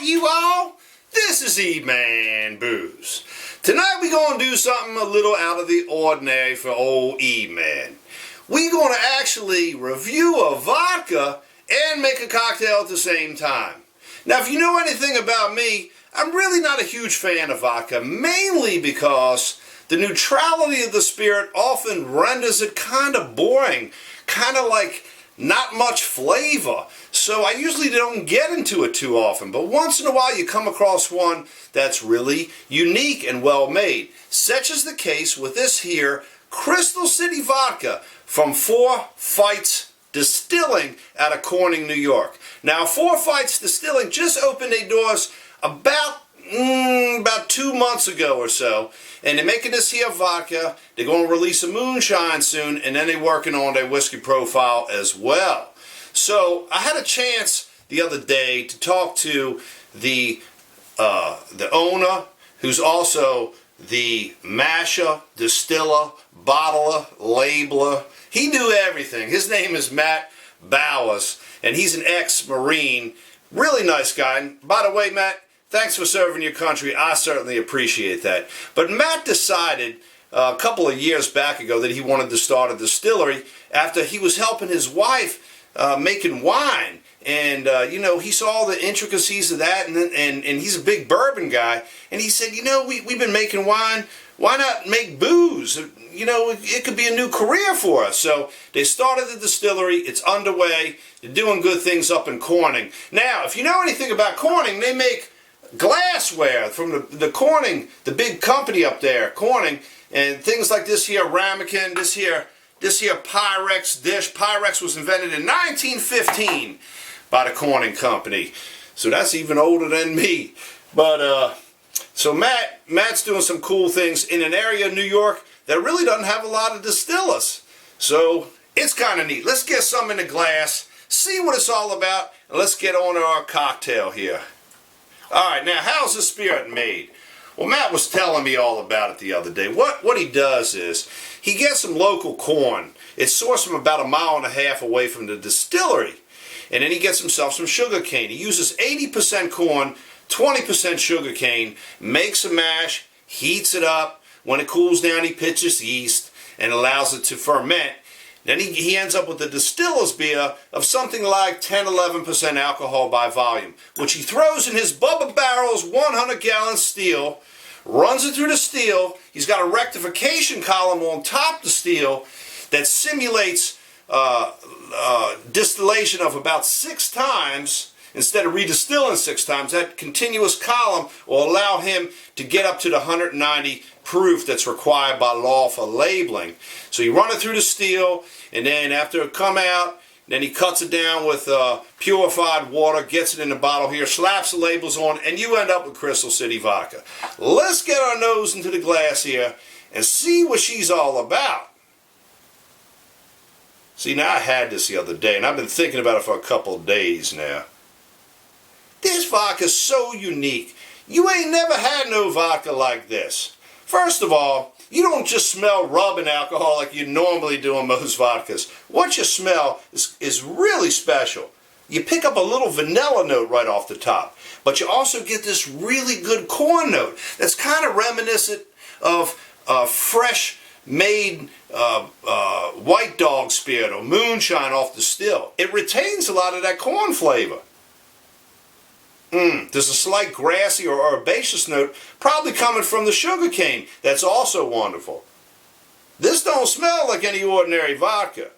you all? This is E-Man Booze. Tonight we're going to do something a little out of the ordinary for old E-Man. We're going to actually review a vodka and make a cocktail at the same time. Now, if you know anything about me, I'm really not a huge fan of vodka, mainly because the neutrality of the spirit often renders it kind of boring, kind of like not much flavor. So I usually don't get into it too often, but once in a while you come across one that's really unique and well made. Such is the case with this here Crystal City Vodka from Four Fights Distilling out of Corning, New York. Now, Four Fights Distilling just opened their doors about 2 months ago or so, and they're making this here vodka. They're going to release a moonshine soon, and then they're working on their whiskey profile as well. So I had a chance the other day to talk to the owner, who's also the masher, distiller, bottler, labeler. He knew everything. His name is Matt Bowers, and he's an ex-Marine. Really nice guy. And by the way, Matt, thanks for serving your country. I certainly appreciate that. But Matt decided a couple of years back ago that he wanted to start a distillery after he was helping his wife making wine. And, you know, he saw the intricacies of that, and he's a big bourbon guy. And he said, you know, we've been making wine. Why not make booze? You know, it could be a new career for us. So they started the distillery. It's underway. They're doing good things up in Corning. Now, if you know anything about Corning, they make glassware from the Corning, the big company up there, Corning, and things like this here ramekin, this here Pyrex dish. Pyrex was invented in 1915 by the Corning company, so that's even older than me. But so Matt's doing some cool things in an area of New York that really doesn't have a lot of distillers, so it's kind of neat. Let's get some in the glass, see what it's all about, and let's get on to our cocktail here. Alright, now how's the spirit made? Well, Matt was telling me all about it the other day. What he does is, he gets some local corn. It's sourced from about 1.5 miles away from the distillery. And then he gets himself some sugar cane. He uses 80% corn, 20% sugar cane, makes a mash, heats it up. When it cools down, he pitches yeast and allows it to ferment. Then he ends up with a distiller's beer of something like 10-11% alcohol by volume, which he throws in his Bubba Barrel's 100-gallon steel, runs it through the steel. He's got a rectification column on top of the steel that simulates distillation of about 6 times. Instead of redistilling 6 times, that continuous column will allow him to get up to the 190 proof that's required by law for labeling. So you run it through the steel, and then after it come out, then he cuts it down with purified water, gets it in the bottle here, slaps the labels on, and you end up with Crystal City Vodka. Let's get our nose into the glass here and see what she's all about. See, now I had this the other day, and I've been thinking about it for a couple of days now. This vodka is so unique. You ain't never had no vodka like this. First of all, you don't just smell rubbing alcohol like you normally do in most vodkas. What you smell is really special. You pick up a little vanilla note right off the top, but you also get this really good corn note that's kind of reminiscent of fresh made White Dog spirit or moonshine off the still. It retains a lot of that corn flavor. There's a slight grassy or herbaceous note probably coming from the sugar cane. That's also wonderful. This don't smell like any ordinary vodka.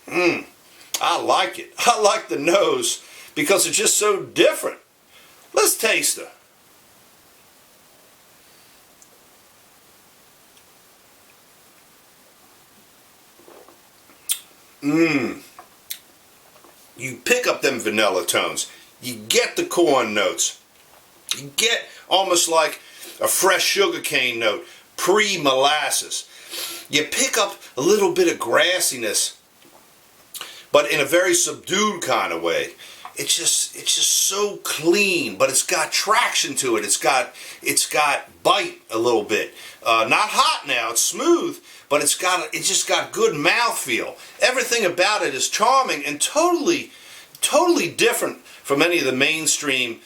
I like it. I like the nose because it's just so different. Let's taste her. You pick up them vanilla tones. You get the corn notes. You get almost like a fresh sugar cane note, pre-molasses. You pick up a little bit of grassiness, but in a very subdued kind of way. It's just so clean, but it's got traction to it. It's got bite a little bit. Not hot now, it's smooth, but it's just got good mouthfeel. Everything about it is charming and totally totally different from any of the mainstream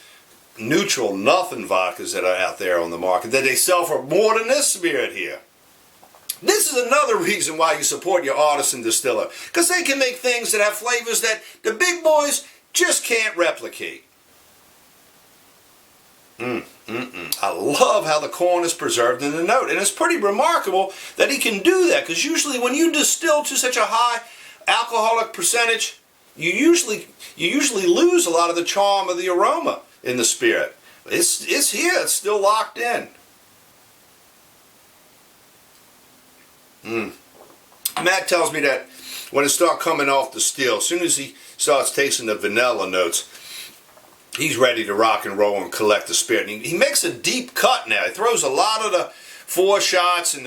neutral nothing vodkas that are out there on the market that they sell for more than this spirit here. This is another reason why you support your artisan distiller, because they can make things that have flavors that the big boys just can't replicate. I love how the corn is preserved in the note, and it's pretty remarkable that he can do that, because usually when you distill to such a high alcoholic percentage, you usually lose a lot of the charm of the aroma in the spirit. It's here, it's still locked in. Matt tells me that when it starts coming off the still, as soon as he starts tasting the vanilla notes, he's ready to rock and roll and collect the spirit. And he makes a deep cut now. He throws a lot of the foreshots and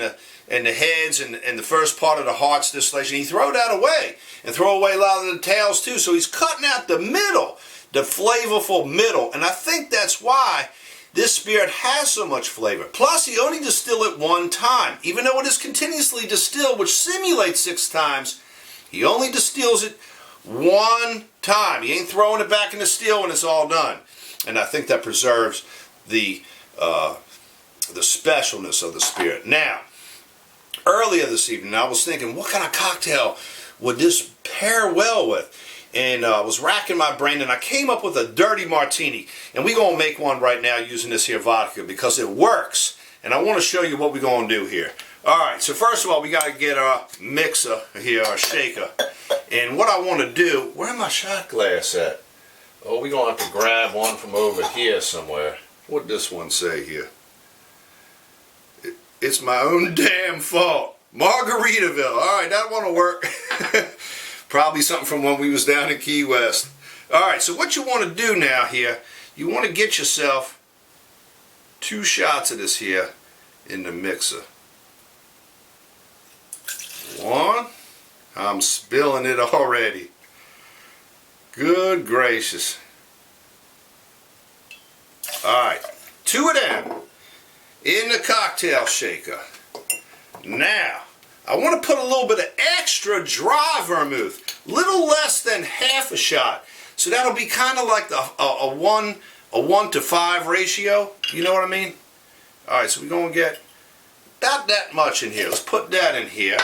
the heads and the first part of the heart's distillation. He throw that away and throw away a lot of the tails too. So he's cutting out the middle, the flavorful middle. And I think that's why this spirit has so much flavor. Plus, he only distilled it one time. Even though it is continuously distilled, which simulates 6 times, he only distills it one time. He ain't throwing it back in the still when it's all done. And I think that preserves the specialness of the spirit. Now, earlier this evening, I was thinking, what kind of cocktail would this pair well with? And I was racking my brain, and I came up with a dirty martini. And we're going to make one right now using this here vodka because it works. And I want to show you what we're going to do here. Alright, so first of all, we got to get our mixer here, our shaker. And what I want to do, where's my shot glass at? Oh, we're going to have to grab one from over here somewhere. What'd this one say here? It's my own damn fault. Margaritaville. Alright, that one will work. Probably something from when we was down in Key West. Alright, so what you want to do now here, you want to get yourself 2 shots of this here in the mixer. 1. I'm spilling it already. Good gracious. Alright, 2 of them in the cocktail shaker. Now, I want to put a little bit of extra dry vermouth, little less than half a shot. So that'll be kind of like a 1 to 5 ratio. You know what I mean? Alright, so we're going to get about that much in here. Let's put that in here.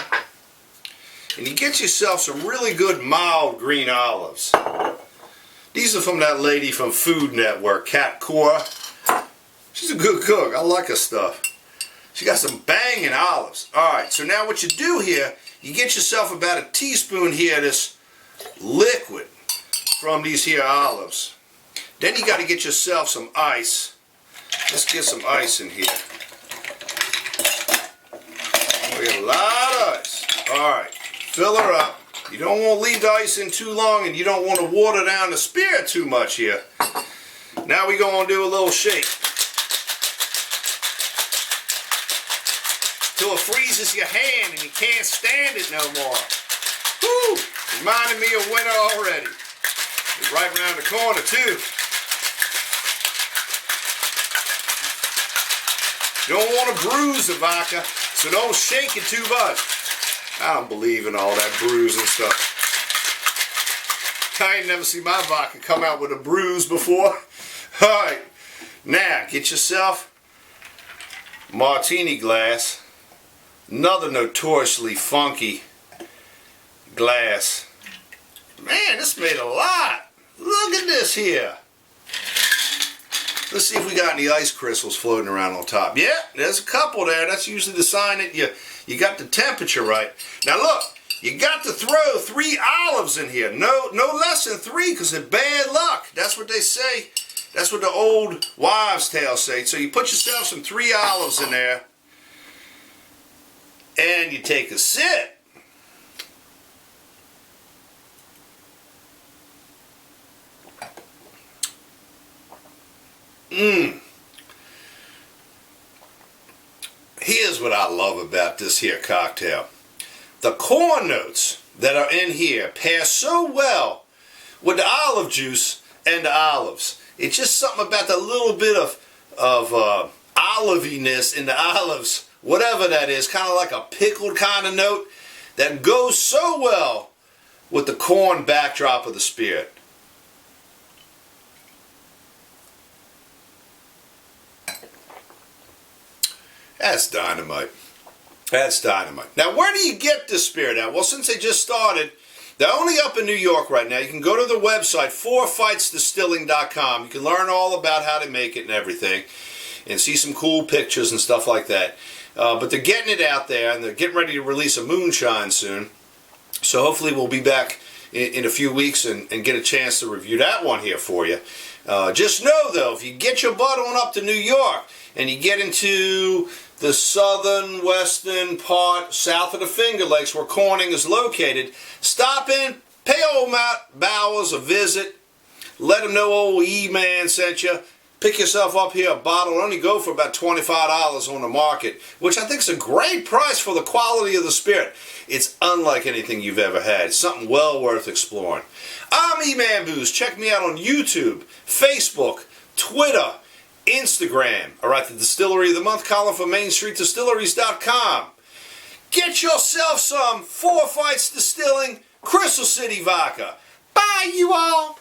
And you get yourself some really good mild green olives. These are from that lady from Food Network, Kat Cora. She's a good cook. I like her stuff. She got some banging olives. Alright, so now what you do here, you get yourself about a teaspoon here of this liquid from these here olives. Then you got to get yourself some ice. Let's get some ice in here. We got a lot of ice. Alright, fill her up. You don't want to leave the ice in too long, and you don't want to water down the spirit too much here. Now we're going to do a little shake. Till it freezes your hand and you can't stand it no more. Whew! Reminded me of winter already. It's right around the corner too. You don't want to bruise the vodka, so don't shake it too much. I don't believe in all that bruising stuff. I ain't never seen my vodka come out with a bruise before. Alright, now get yourself Martini Glass. Another notoriously funky glass. Man, this made a lot. Look at this here. Let's see if we got any ice crystals floating around on top. Yeah, there's a couple there. That's usually the sign that you got the temperature right. Now look, you got to throw 3 olives in here. No less than 3, because it's bad luck. That's what they say. That's what the old wives' tales say. So you put yourself some 3 olives in there. And you take a sip. Here's what I love about this here cocktail. The corn notes that are in here pair so well with the olive juice and the olives. It's just something about the little bit of oliviness in the olives. Whatever that is, kind of like a pickled kind of note that goes so well with the corn backdrop of the spirit. That's dynamite. That's dynamite. Now, where do you get this spirit at? Well, since they just started, they're only up in New York right now. You can go to the website, fourfightsdistilling.com. You can learn all about how to make it and everything, and see some cool pictures and stuff like that. But they're getting it out there, and they're getting ready to release a moonshine soon. So hopefully we'll be back in a few weeks and get a chance to review that one here for you. Just know, though, if you get your butt on up to New York and you get into the southern western part south of the Finger Lakes where Corning is located, stop in, pay old Matt Bowers a visit, let him know old E-Man sent you, pick yourself up here a bottle. It'll only go for about $25 on the market, which I think is a great price for the quality of the spirit. It's unlike anything you've ever had. It's something well worth exploring. I'm E-Man Booze. Check me out on YouTube, Facebook, Twitter, Instagram, or at the Distillery of the Month column for MainStreetDistilleries.com. Get yourself some 4 Fights Distilling Crystal City Vodka. Bye, you all.